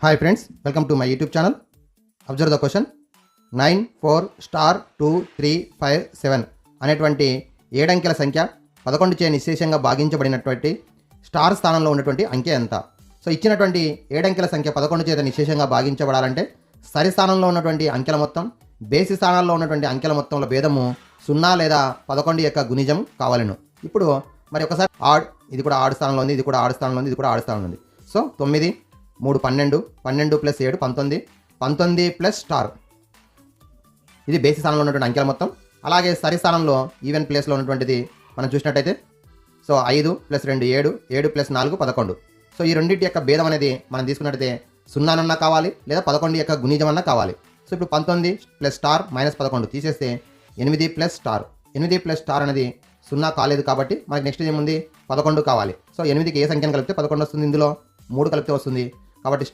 Hi friends, welcome to my YouTube channel. Observe the question. 9 4 star 2 3 5 7 అనేటువంటి ఏడంకెల సంఖ్య 11 చే నిశ్శేషంగా భాగించబడినటువంటి star స్థానంలో ఉన్నటువంటి అంకె ఎంత? సో ఇచ్చినటువంటి ఏడంకెల సంఖ్య 11 చేత నిశ్శేషంగా భాగించబడాలంటే సరి స్థానంలో ఉన్నటువంటి అంకెల మొత్తం బేసి స్థానాల్లో ఉన్నటువంటి అంకెల మొత్తంలో భేదము 0 లేదా 11 యొక్క గుణిజం కావాలను. ఇప్పుడు మరి ఒకసారి ఇది కూడా ఆడు స్థానంలో ఉంది, ఇది కూడా ఆడు స్థానంలో ఉంది, ఇది కూడా ఆడు స్థానంలో ఉంది. సో 9 3 12, 12 + 7 19, 19 ప్లస్ స్టార్ ఇది బేసి స్థానంలో ఉన్నటువంటి అంకెల మొత్తం. అలాగే సరి స్థానంలో ఈవెన్ ప్లేస్లో ఉన్నటువంటిది మనం చూసినట్టయితే సో 5 + 2 7, 7 + 4 11. సో ఈ రెండింటి యొక్క భేదం అనేది మనం తీసుకున్నట్టయితే 0 అన్నా కావాలి లేదా 11 యొక్క గుణిజం అన్నా కావాలి. సో ఇప్పుడు 19 ప్లస్ స్టార్ -11 తీసేస్తే 8 ప్లస్ స్టార్, 8 ప్లస్ స్టార్ అనేది 0 కాలేదు కాబట్టి మనకి నెక్స్ట్ ఏముంది 11 కావాలి. సో 8కి ఏ సంఖ్యను కలిపితే 11 వస్తుంది? ఇందులో 3 కలిపితే వస్తుంది కాబట్టి